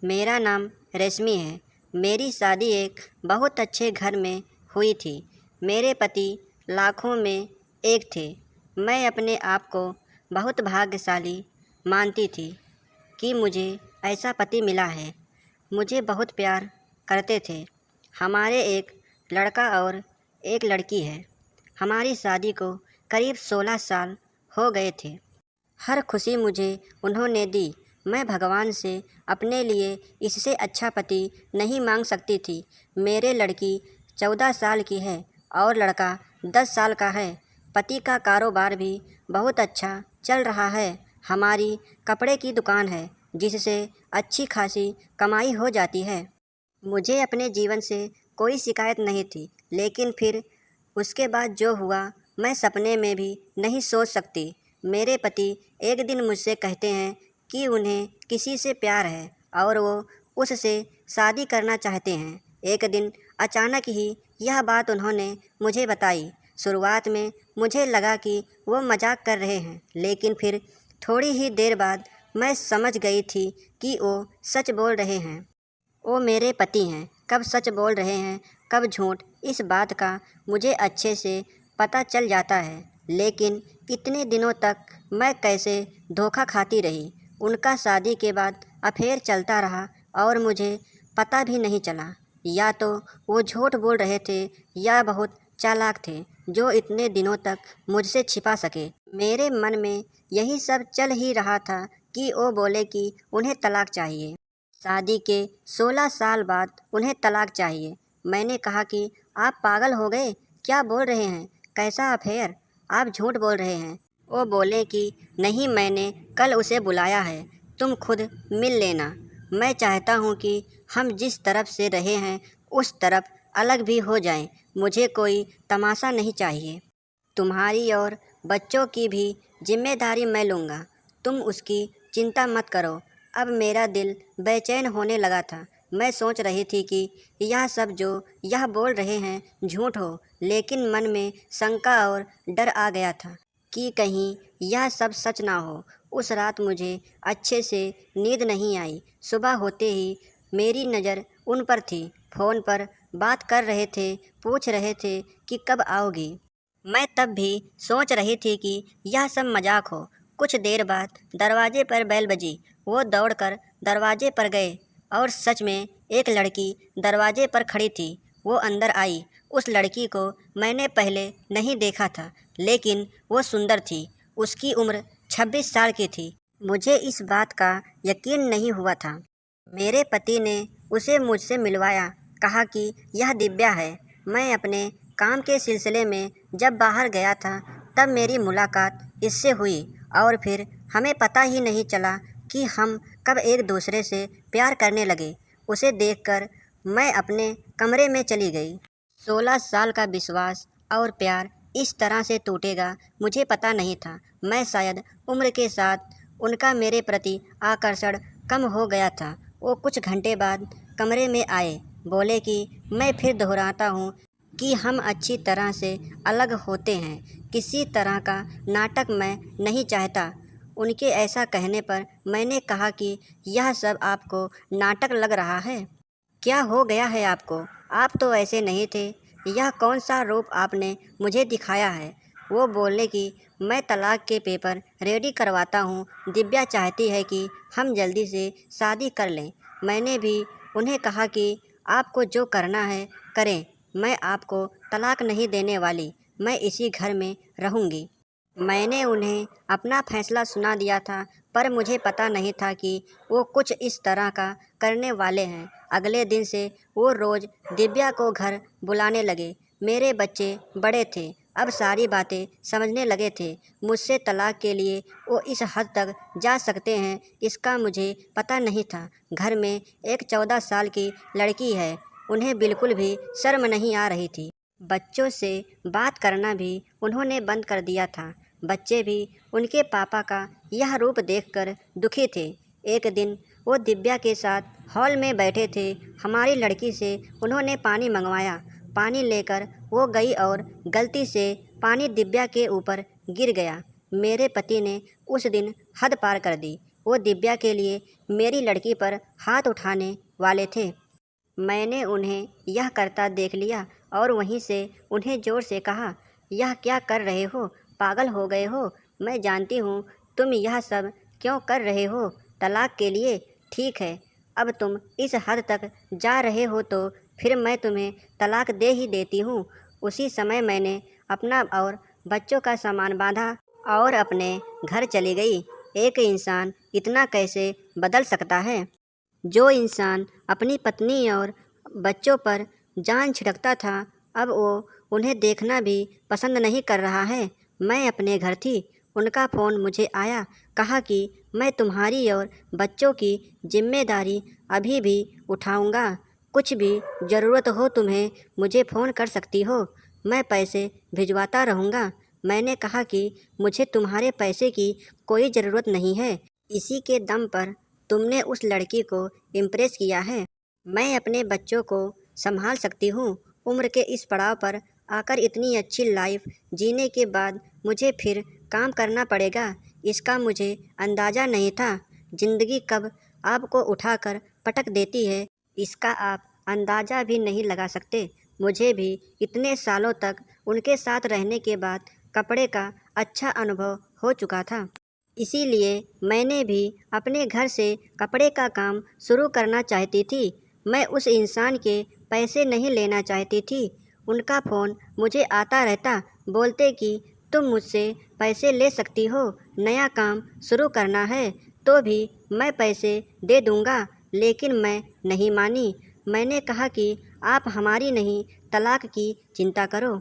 मेरा नाम रश्मि है। मेरी शादी एक बहुत अच्छे घर में हुई थी। मेरे पति लाखों में एक थे। मैं अपने आप को बहुत भाग्यशाली मानती थी कि मुझे ऐसा पति मिला है। मुझे बहुत प्यार करते थे। हमारे एक लड़का और एक लड़की है। हमारी शादी को करीब 16 साल हो गए थे। हर खुशी मुझे उन्होंने दी। मैं भगवान से अपने लिए इससे अच्छा पति नहीं मांग सकती थी। मेरे लड़की 14 साल की है और लड़का 10 साल का है। पति का कारोबार भी बहुत अच्छा चल रहा है। हमारी कपड़े की दुकान है जिससे अच्छी खासी कमाई हो जाती है। मुझे अपने जीवन से कोई शिकायत नहीं थी, लेकिन फिर उसके बाद जो हुआ मैं सपने में भी नहीं सोच सकती। मेरे पति एक दिन मुझसे कहते हैं कि उन्हें किसी से प्यार है और वो उससे शादी करना चाहते हैं। एक दिन अचानक ही यह बात उन्होंने मुझे बताई। शुरुआत में मुझे लगा कि वो मजाक कर रहे हैं, लेकिन फिर थोड़ी ही देर बाद मैं समझ गई थी कि वो सच बोल रहे हैं। वो मेरे पति हैं। कब सच बोल रहे हैं, कब झूठ, इस बात का मुझे अच्छे से पता चल जाता है। लेकिन इतने दिनों तक मैं कैसे धोखा खाती रही। उनका शादी के बाद अफेयर चलता रहा और मुझे पता भी नहीं चला। या तो वो झूठ बोल रहे थे या बहुत चालाक थे जो इतने दिनों तक मुझसे छिपा सके। मेरे मन में यही सब चल ही रहा था कि वो बोले कि उन्हें तलाक चाहिए। शादी के 16 साल बाद उन्हें तलाक चाहिए। मैंने कहा कि आप पागल हो गए, क्या बोल रहे हैं, कैसा अफेयर, आप झूठ बोल रहे हैं। वो बोले कि नहीं, मैंने कल उसे बुलाया है, तुम खुद मिल लेना। मैं चाहता हूँ कि हम जिस तरफ से रहे हैं उस तरफ अलग भी हो जाएं। मुझे कोई तमाशा नहीं चाहिए। तुम्हारी और बच्चों की भी जिम्मेदारी मैं लूँगा, तुम उसकी चिंता मत करो। अब मेरा दिल बेचैन होने लगा था। मैं सोच रही थी कि यह सब जो यह बोल रहे हैं झूठ हो, लेकिन मन में शंका और डर आ गया था कि कहीं यह सब सच ना हो। उस रात मुझे अच्छे से नींद नहीं आई। सुबह होते ही मेरी नज़र उन पर थी। फ़ोन पर बात कर रहे थे, पूछ रहे थे कि कब आओगी। मैं तब भी सोच रही थी कि यह सब मजाक हो। कुछ देर बाद दरवाजे पर बेल बजी। वो दौड़कर दरवाजे पर गए और सच में एक लड़की दरवाजे पर खड़ी थी। वो अंदर आई। उस लड़की को मैंने पहले नहीं देखा था, लेकिन वो सुंदर थी। उसकी उम्र 26 साल की थी। मुझे इस बात का यकीन नहीं हुआ था। मेरे पति ने उसे मुझसे मिलवाया, कहा कि यह दिव्या है। मैं अपने काम के सिलसिले में जब बाहर गया था तब मेरी मुलाकात इससे हुई और फिर हमें पता ही नहीं चला कि हम कब एक दूसरे से प्यार करने लगे। उसे देखकर मैं अपने कमरे में चली गई। 16 साल का विश्वास और प्यार इस तरह से टूटेगा मुझे पता नहीं था। मैं शायद उम्र के साथ उनका मेरे प्रति आकर्षण कम हो गया था। वो कुछ घंटे बाद कमरे में आए, बोले कि मैं फिर दोहराता हूँ कि हम अच्छी तरह से अलग होते हैं। किसी तरह का नाटक मैं नहीं चाहता। उनके ऐसा कहने पर मैंने कहा कि यह सब आपको नाटक लग रहा है। क्या हो गया है आपको? आप तो ऐसे नहीं थे। यह कौन सा रूप आपने मुझे दिखाया है? वो बोले कि मैं तलाक के पेपर रेडी करवाता हूँ। दिव्या चाहती है कि हम जल्दी से शादी कर लें। मैंने भी उन्हें कहा कि आपको जो करना है करें, मैं आपको तलाक नहीं देने वाली। मैं इसी घर में रहूँगी। मैंने उन्हें अपना फैसला सुना दिया था, पर मुझे पता नहीं था कि वो कुछ इस तरह का करने वाले हैं। अगले दिन से वो रोज़ दिव्या को घर बुलाने लगे। मेरे बच्चे बड़े थे, अब सारी बातें समझने लगे थे। मुझसे तलाक के लिए वो इस हद तक जा सकते हैं, इसका मुझे पता नहीं था। घर में एक 14 साल की लड़की है। उन्हें बिल्कुल भी शर्म नहीं आ रही थी। बच्चों से बात करना भी उन्होंने बंद कर दिया था। बच्चे भी उनके पापा का यह रूप देखकर दुखी थे। एक दिन वो दिव्या के साथ हॉल में बैठे थे। हमारी लड़की से उन्होंने पानी मंगवाया। पानी लेकर वो गई और गलती से पानी दिव्या के ऊपर गिर गया। मेरे पति ने उस दिन हद पार कर दी। वो दिव्या के लिए मेरी लड़की पर हाथ उठाने वाले थे। मैंने उन्हें यह करता देख लिया और वहीं से उन्हें ज़ोर से कहा, यह क्या कर रहे हो? पागल हो गए हो? मैं जानती हूँ तुम यह सब क्यों कर रहे हो, तलाक के लिए। ठीक है, अब तुम इस हद तक जा रहे हो तो फिर मैं तुम्हें तलाक दे ही देती हूँ। उसी समय मैंने अपना और बच्चों का सामान बांधा और अपने घर चली गई। एक इंसान इतना कैसे बदल सकता है? जो इंसान अपनी पत्नी और बच्चों पर जान छिड़कता था, अब वो उन्हें देखना भी पसंद नहीं कर रहा है। मैं अपने घर थी, उनका फ़ोन मुझे आया, कहा कि मैं तुम्हारी और बच्चों की जिम्मेदारी अभी भी उठाऊंगा। कुछ भी ज़रूरत हो तुम्हें मुझे फ़ोन कर सकती हो, मैं पैसे भिजवाता रहूँगा। मैंने कहा कि मुझे तुम्हारे पैसे की कोई ज़रूरत नहीं है, इसी के दम पर तुमने उस लड़की को इम्प्रेस किया है। मैं अपने बच्चों को संभाल सकती हूँ। उम्र के इस पड़ाव पर आकर इतनी अच्छी लाइफ जीने के बाद मुझे फिर काम करना पड़ेगा, इसका मुझे अंदाज़ा नहीं था। ज़िंदगी कब आपको उठाकर पटक देती है, इसका आप अंदाज़ा भी नहीं लगा सकते। मुझे भी इतने सालों तक उनके साथ रहने के बाद कपड़े का अच्छा अनुभव हो चुका था। इसीलिए मैंने भी अपने घर से कपड़े का काम शुरू करना चाहती थी। मैं उस इंसान के पैसे नहीं लेना चाहती थी। उनका फ़ोन मुझे आता रहता, बोलते कि तुम मुझसे पैसे ले सकती हो, नया काम शुरू करना है तो भी मैं पैसे दे दूँगा। लेकिन मैं नहीं मानी। मैंने कहा कि आप हमारी नहीं, तलाक की चिंता करो।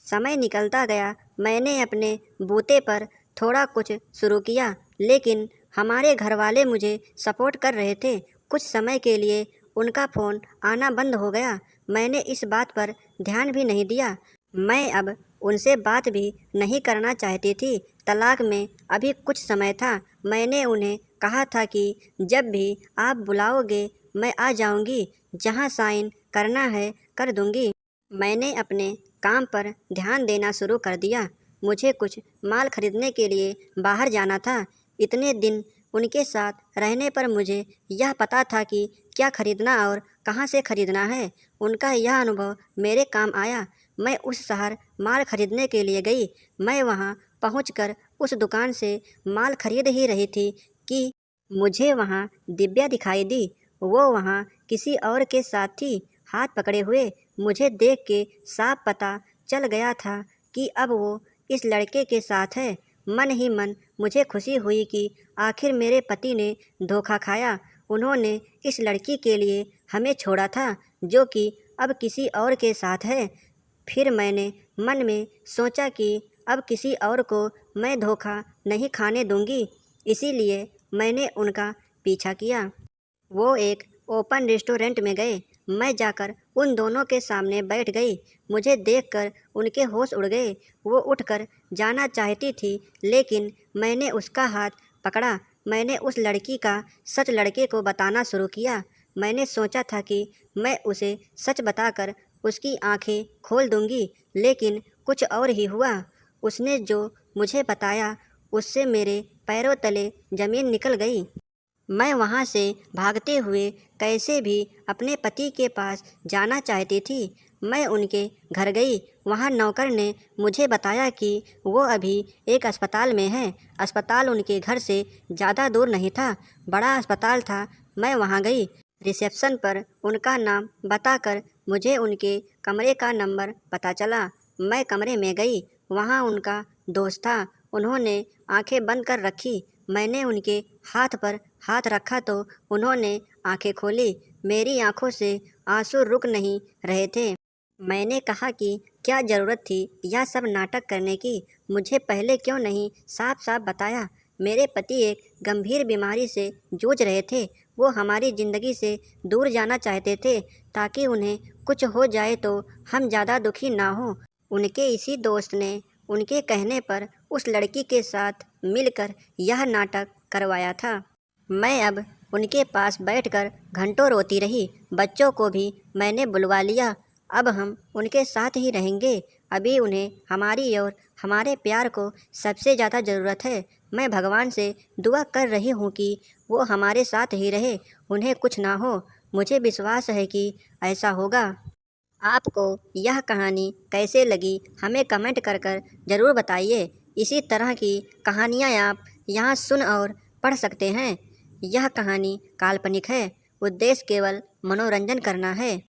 समय निकलता गया, मैंने अपने बूते पर थोड़ा कुछ शुरू किया, लेकिन हमारे घर वाले मुझे सपोर्ट कर रहे थे। कुछ समय के लिए उनका फ़ोन आना बंद हो गया। मैंने इस बात पर ध्यान भी नहीं दिया। मैं अब उनसे बात भी नहीं करना चाहती थी। तलाक में अभी कुछ समय था। मैंने उन्हें कहा था कि जब भी आप बुलाओगे मैं आ जाऊंगी, जहां साइन करना है कर दूंगी। मैंने अपने काम पर ध्यान देना शुरू कर दिया। मुझे कुछ माल खरीदने के लिए बाहर जाना था। इतने दिन उनके साथ रहने पर मुझे यह पता था कि क्या खरीदना और कहाँ से खरीदना है। उनका यह अनुभव मेरे काम आया। मैं उस शहर माल खरीदने के लिए गई। मैं वहाँ पहुँचकर उस दुकान से माल खरीद ही रही थी कि मुझे वहाँ दिव्या दिखाई दी। वो वहाँ किसी और के साथ थी, हाथ पकड़े हुए। मुझे देख के साफ पता चल गया था कि अब वो इस लड़के के साथ है। मन ही मन मुझे खुशी हुई कि आखिर मेरे पति ने धोखा खाया। उन्होंने इस लड़की के लिए हमें छोड़ा था, जो कि अब किसी और के साथ है। फिर मैंने मन में सोचा कि अब किसी और को मैं धोखा नहीं खाने दूंगी। इसीलिए मैंने उनका पीछा किया। वो एक ओपन रेस्टोरेंट में गए। मैं जाकर उन दोनों के सामने बैठ गई। मुझे देखकर उनके होश उड़ गए। वो उठकर जाना चाहती थी, लेकिन मैंने उसका हाथ पकड़ा। मैंने उस लड़की का सच लड़के को बताना शुरू किया। मैंने सोचा था कि मैं उसे सच बताकर उसकी आंखें खोल दूंगी, लेकिन कुछ और ही हुआ। उसने जो मुझे बताया उससे मेरे पैरों तले ज़मीन निकल गई। मैं वहाँ से भागते हुए कैसे भी अपने पति के पास जाना चाहती थी। मैं उनके घर गई। वहाँ नौकर ने मुझे बताया कि वो अभी एक अस्पताल में है। अस्पताल उनके घर से ज़्यादा दूर नहीं था, बड़ा अस्पताल था। मैं वहाँ गई। रिसेप्शन पर उनका नाम बताकर मुझे उनके कमरे का नंबर पता चला। मैं कमरे में गई। वहाँ उनका दोस्त था। उन्होंने आंखें बंद कर रखी। मैंने उनके हाथ पर हाथ रखा तो उन्होंने आंखें खोली। मेरी आंखों से आंसू रुक नहीं रहे थे। मैंने कहा कि क्या ज़रूरत थी यह सब नाटक करने की? मुझे पहले क्यों नहीं साफ साफ बताया? मेरे पति एक गंभीर बीमारी से जूझ रहे थे। वो हमारी ज़िंदगी से दूर जाना चाहते थे ताकि उन्हें कुछ हो जाए तो हम ज़्यादा दुखी ना हों। उनके इसी दोस्त ने उनके कहने पर उस लड़की के साथ मिलकर यह नाटक करवाया था। मैं अब उनके पास बैठकर घंटों रोती रही। बच्चों को भी मैंने बुलवा लिया। अब हम उनके साथ ही रहेंगे। अभी उन्हें हमारी और हमारे प्यार को सबसे ज़्यादा ज़रूरत है। मैं भगवान से दुआ कर रही हूँ कि वो हमारे साथ ही रहे, उन्हें कुछ ना हो। मुझे विश्वास है कि ऐसा होगा। आपको यह कहानी कैसे लगी हमें कमेंट कर कर ज़रूर बताइए। इसी तरह की कहानियाँ आप यहाँ सुन और पढ़ सकते हैं। यह कहानी काल्पनिक है, उद्देश्य केवल मनोरंजन करना है।